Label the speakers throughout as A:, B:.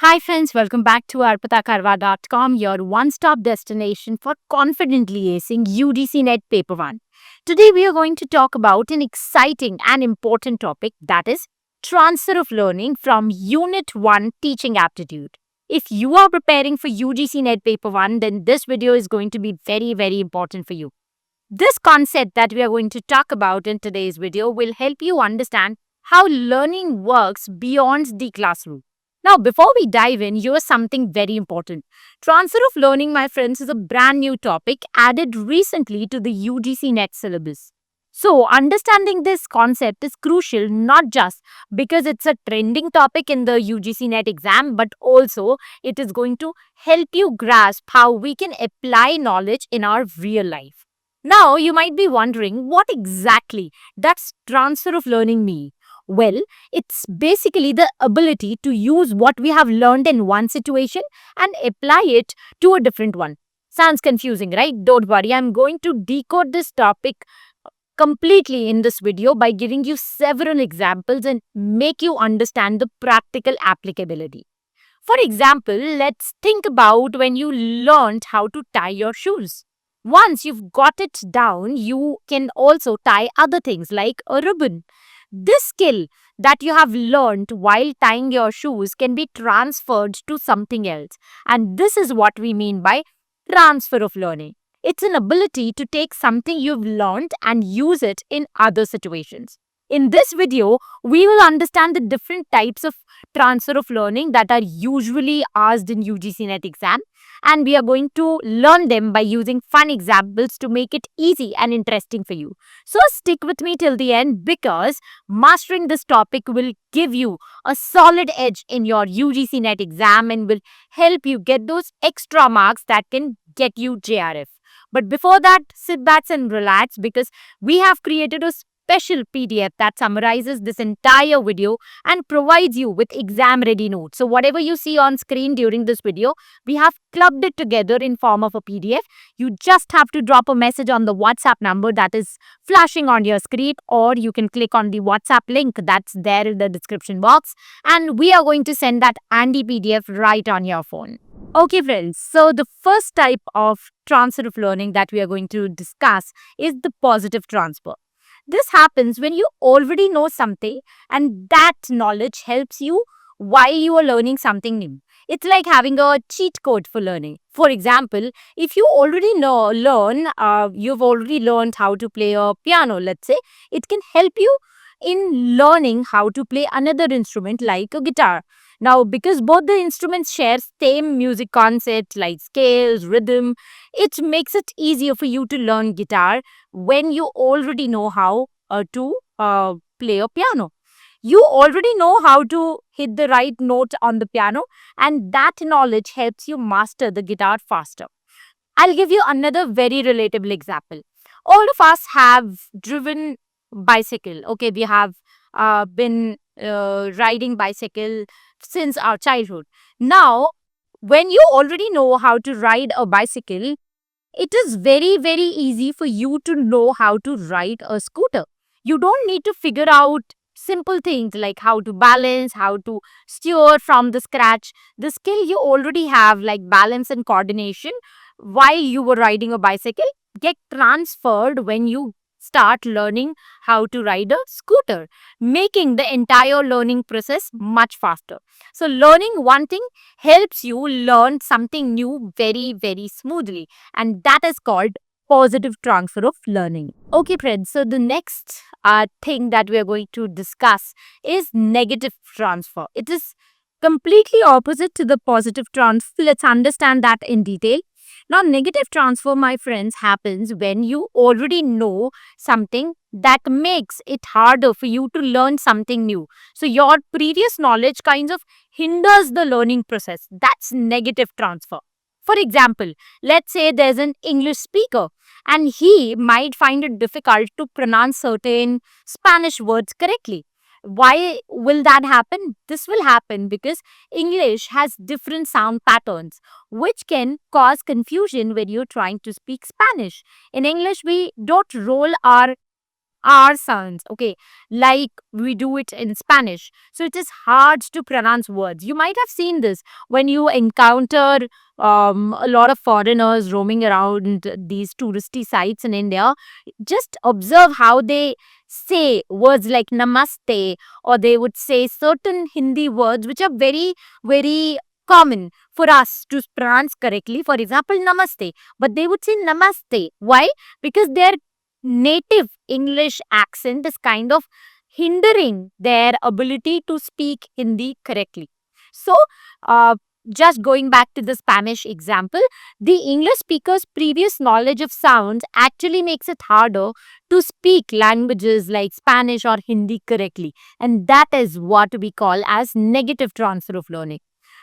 A: Hi friends, welcome back to Karwa.com, your one-stop destination for confidently acing UGC NET Paper 1. Today we are going to talk about an exciting and important topic, that is transfer of learning from Unit 1 Teaching Aptitude. If you are preparing for UGC NET Paper 1, then this video is going to be very important for you. This concept that we are going to talk about in today's video will help you understand how learning works beyond the classroom. Now, before we dive in, here's something very important. Transfer of learning, my friends, is a brand new topic added recently to the UGC NET syllabus. So, understanding this concept is crucial not just because it's a trending topic in the UGC NET exam, but also it is going to help you grasp how we can apply knowledge in our real life. Now, you might be wondering, what exactly does transfer of learning mean? Well, it's basically the ability to use what we have learned in one situation and apply it to a different one. Sounds confusing, right? Don't worry, I'm going to decode this topic completely in this video by giving you several examples and make you understand the practical applicability. For example, let's think about when you learned how to tie your shoes. Once you've got it down, you can also tie other things like a ribbon. This skill that you have learned while tying your shoes can be transferred to something else. And this is what we mean by transfer of learning. It's an ability to take something you've learned and use it in other situations. In this video, we will understand the different types of transfer of learning that are usually asked in UGC NET exam, and we are going to learn them by using fun examples to make it easy and interesting for you. So stick with me till the end because mastering this topic will give you a solid edge in your UGC NET exam and will help you get those extra marks that can get you JRF. But before that, sit back and relax because we have created a special PDF that summarizes this entire video and provides you with exam ready notes. So whatever you see on screen during this video, we have clubbed it together in form of a PDF. You just have to drop a message on the WhatsApp number that is flashing on your screen, or you can click on the WhatsApp link that's there in the description box, and we are going to send that handy PDF right on your phone. Okay friends, so the first type of transfer of learning that we are going to discuss is the positive transfer. This happens when you already know something and that knowledge helps you while you are learning something new. It's like having a cheat code for learning. For example, if you already you've already learned how to play a piano, let's say, it can help you in learning how to play another instrument like a guitar. Now, because both the instruments share same music concept like scales, rhythm, it makes it easier for you to learn guitar when you already know how to play a piano. You already know how to hit the right note on the piano, and that knowledge helps you master the guitar faster. I'll give you another very relatable example. All of us have driven bicycle. Okay, we have been riding bicycle since our childhood. Now, when you already know how to ride a bicycle, it is very easy for you to know how to ride a scooter. You don't need to figure out simple things like how to balance, how to steer from the scratch. The skill you already have, like balance and coordination, while you were riding a bicycle, get transferred when you start learning how to ride a scooter, making the entire learning process much faster. So, learning one thing helps you learn something new very smoothly, and that is called positive transfer of learning. Okay, friends, so the next thing that we are going to discuss is negative transfer. It is completely opposite to the positive transfer. Let's understand that in detail. Now, negative transfer, my friends, happens when you already know something that makes it harder for you to learn something new. So, your previous knowledge kind of hinders the learning process. That's negative transfer. For example, let's say there's an English speaker and he might find it difficult to pronounce certain Spanish words correctly. Why will that happen? This will happen because English has different sound patterns, which can cause confusion when you're trying to speak Spanish. In English, we don't roll our R sounds, okay, like we do it in Spanish. So it is hard to pronounce words. You might have seen this when you encounter a lot of foreigners roaming around these touristy sites in India. Just observe how they say words like namaste, or they would say certain Hindi words which are very, very common for us to pronounce correctly. For example, namaste, but they would say namaste. Why? Because their native English accent is kind of hindering their ability to speak Hindi correctly. So, uh, just going back to the Spanish example, the English speaker's previous knowledge of sounds actually makes it harder to speak languages like Spanish or Hindi correctly. And that is what we call as negative transfer of learning.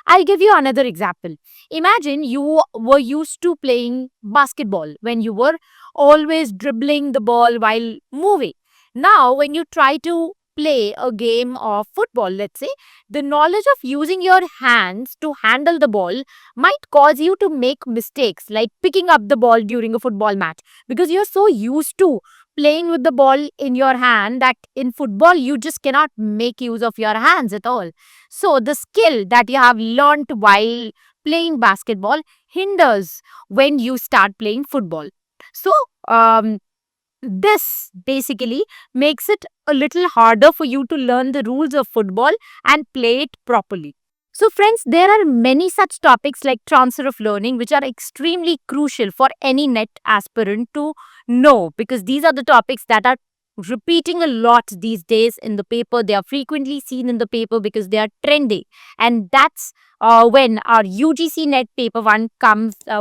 A: I'll give you another example. Imagine you were used to playing basketball when you were always dribbling the ball while moving. Now, when you try to play a game of football, let's say, the knowledge of using your hands to handle the ball might cause you to make mistakes like picking up the ball during a football match because you're so used to playing with the ball in your hand that in football you just cannot make use of your hands at all. So, the skill that you have learned while playing basketball hinders when you start playing football. So, this basically makes it a little harder for you to learn the rules of football and play it properly. So, friends, there are many such topics like transfer of learning which are extremely crucial for any NET aspirant to know because these are the topics that are repeating a lot these days in the paper. They are frequently seen in the paper because they are trending, and that's when our UGC NET Paper 1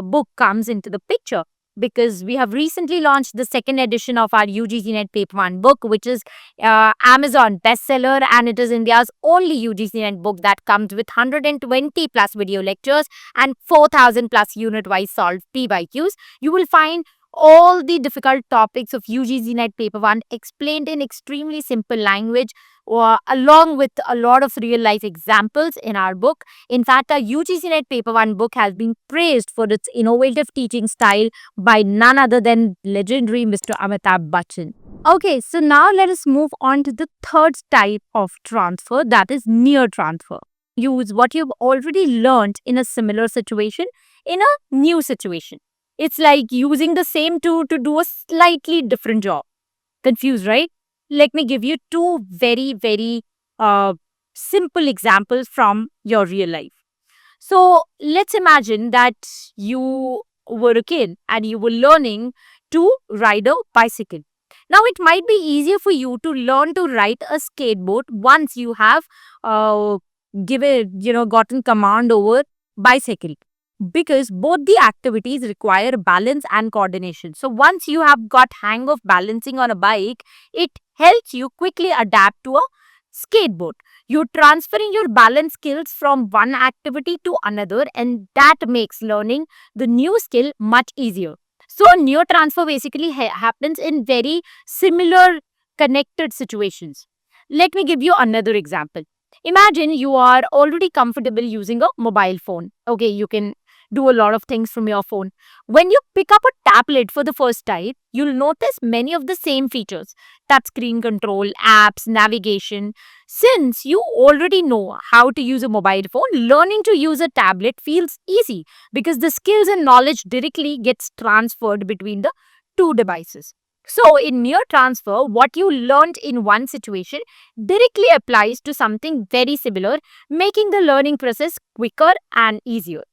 A: book comes into the picture because we have recently launched the second edition of our UGC NET Paper 1 book, which is Amazon bestseller, and it is India's only UGC NET book that comes with 120 plus video lectures and 4,000 plus unit-wise solved PYQs. You will find all the difficult topics of UGC NET Paper 1 explained in extremely simple language, along with a lot of real life examples in our book. In fact, our UGC NET Paper 1 book has been praised for its innovative teaching style by none other than legendary Mr. Amitabh Bachchan. Okay, so now let us move on to the third type of transfer, that is near transfer. Use what you've already learned in a similar situation in a new situation. It's like using the same tool to do a slightly different job. Confused, right? Let me give you two very, very simple examples from your real life. So let's imagine that you were a kid and you were learning to ride a bicycle. Now, it might be easier for you to learn to ride a skateboard once you have gotten command over bicycle, because both the activities require balance and coordination. So once you have got hang of balancing on a bike, it helps you quickly adapt to a skateboard. You're transferring your balance skills from one activity to another, and that makes learning the new skill much easier. So near transfer basically happens in very similar connected situations. Let me give you another example. Imagine you are already comfortable using a mobile phone. Okay, you can do a lot of things from your phone. When you pick up a tablet for the first time, you'll notice many of the same features: touchscreen control, apps, navigation. Since you already know how to use a mobile phone, learning to use a tablet feels easy because the skills and knowledge directly gets transferred between the two devices. So, in near transfer, what you learned in one situation directly applies to something very similar, making the learning process quicker and easier.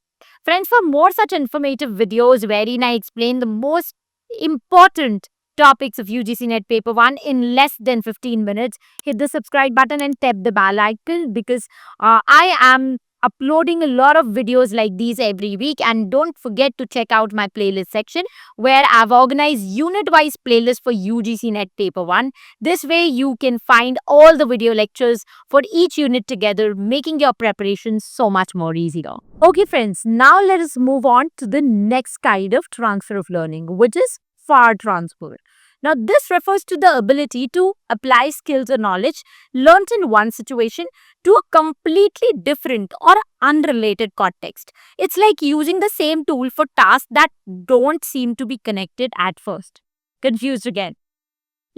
A: Friends, for more such informative videos wherein I explain the most important topics of UGC NET Paper 1 in less than 15 minutes, hit the subscribe button and tap the bell icon because I am uploading a lot of videos like these every week. And don't forget to check out my playlist section where I've organized unit-wise playlists for UGC NET Paper 1. This way you can find all the video lectures for each unit together, making your preparation so much more easier. Okay friends, now let us move on to the next kind of transfer of learning, which is far transfer. Now, this refers to the ability to apply skills or knowledge learned in one situation to a completely different or unrelated context. It's like using the same tool for tasks that don't seem to be connected at first. Confused again?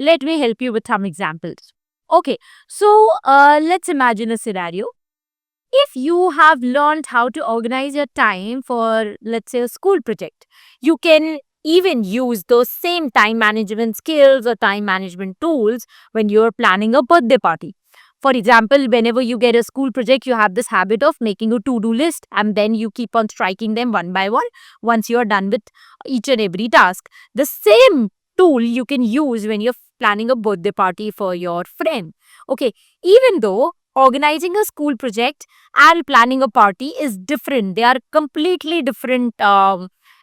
A: Let me help you with some examples. Okay, so let's imagine a scenario. If you have learned how to organize your time for, let's say, a school project, you can even use those same time management skills or time management tools when you're planning a birthday party. For example, whenever you get a school project, you have this habit of making a to do list and then you keep on striking them one by one once you're done with each and every task. The same tool you can use when you're planning a birthday party for your friend. Okay, even though organizing a school project and planning a party is different. They are completely different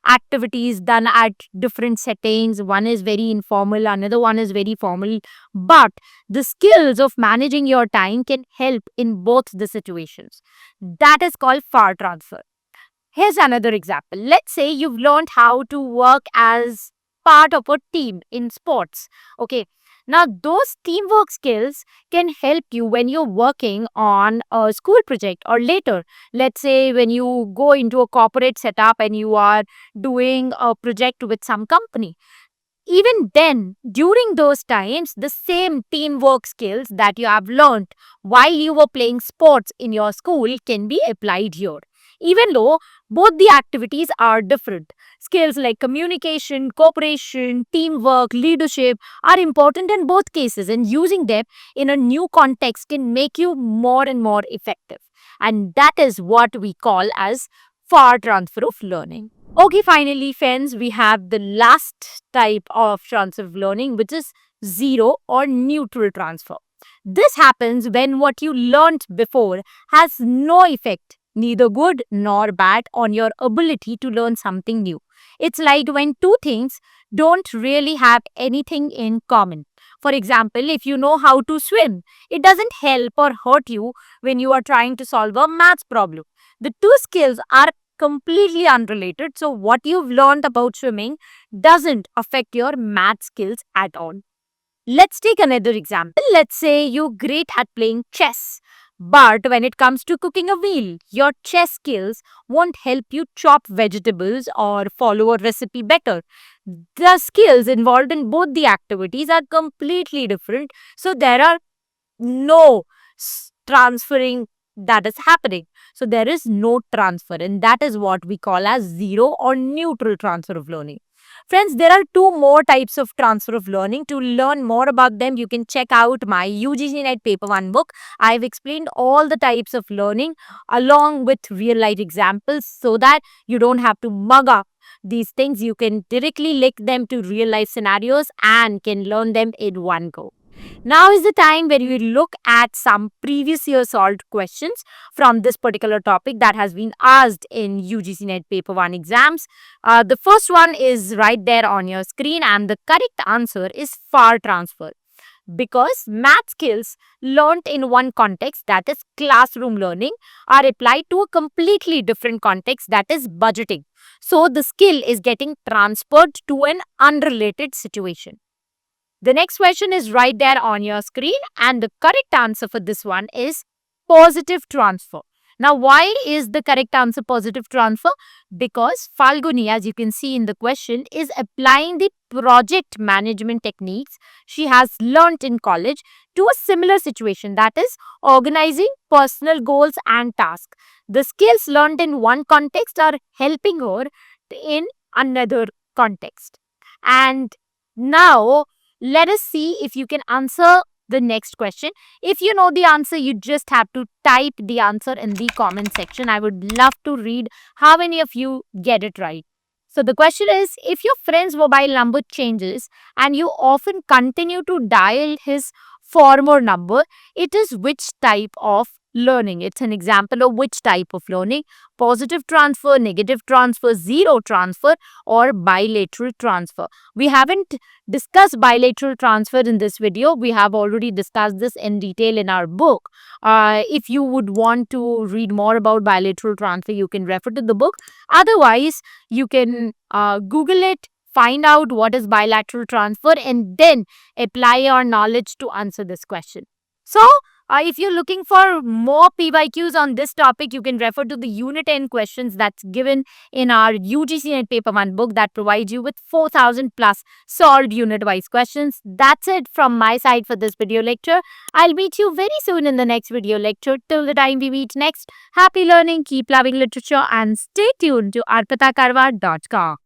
A: activities done at different settings. One is very informal, another one is very formal. But the skills of managing your time can help in both the situations. That is called far transfer. Here's another example. Let's say you've learned how to work as part of a team in sports. Okay. Now, those teamwork skills can help you when you're working on a school project or later. Let's say when you go into a corporate setup and you are doing a project with some company. Even then, during those times, the same teamwork skills that you have learned while you were playing sports in your school can be applied here. Even though both the activities are different, skills like communication, cooperation, teamwork, leadership are important in both cases, and using them in a new context can make you more and more effective. And that is what we call as far transfer of learning. Okay, finally, friends, we have the last type of transfer of learning, which is zero or neutral transfer. This happens when what you learned before has no effect, neither good nor bad, on your ability to learn something new. It's like when two things don't really have anything in common. For example, if you know how to swim, it doesn't help or hurt you when you are trying to solve a maths problem. The two skills are completely unrelated. So, what you've learned about swimming doesn't affect your math skills at all. Let's take another example. Let's say you're great at playing chess. But when it comes to cooking a meal, your chess skills won't help you chop vegetables or follow a recipe better. The skills involved in both the activities are completely different. So there are no transferring that is happening. So there is no transfer, and that is what we call as zero or neutral transfer of learning. Friends, there are two more types of transfer of learning. To learn more about them, you can check out my UGC NET Paper 1 book. I've explained all the types of learning along with real life examples so that you don't have to mug up these things. You can directly link them to real life scenarios and can learn them in one go. Now is the time where we look at some previous year solved questions from this particular topic that has been asked in UGC NET Paper 1 exams. The first one is right there on your screen, and the correct answer is far transfer, because math skills learnt in one context, that is classroom learning, are applied to a completely different context, that is budgeting. So the skill is getting transferred to an unrelated situation. The next question is right there on your screen, and the correct answer for this one is positive transfer. Now, why is the correct answer positive transfer? Because Falguni, as you can see in the question, is applying the project management techniques she has learnt in college to a similar situation, that is organizing personal goals and tasks. The skills learned in one context are helping her in another context. And now, let us see if you can answer the next question. If you know the answer, you just have to type the answer in the comment section. I would love to read how many of you get it right. So the question is, if your friend's mobile number changes and you often continue to dial his former number, it is which type of learning? It's an example of which type of learning: positive transfer, negative transfer, zero transfer, or bilateral transfer. We haven't discussed bilateral transfer in this video. We have already discussed this in detail in our book. If you would want to read more about bilateral transfer, you can refer to the book. Otherwise, you can Google it, find out what is bilateral transfer, and then apply your knowledge to answer this question. So, If you're looking for more PYQs on this topic, you can refer to the Unit 10 questions that's given in our UGC NET Paper 1 book that provides you with 4,000 plus solved unit-wise questions. That's it from my side for this video lecture. I'll meet you very soon in the next video lecture. Till the time we meet next, happy learning, keep loving literature, and stay tuned to arpitakarwa.com.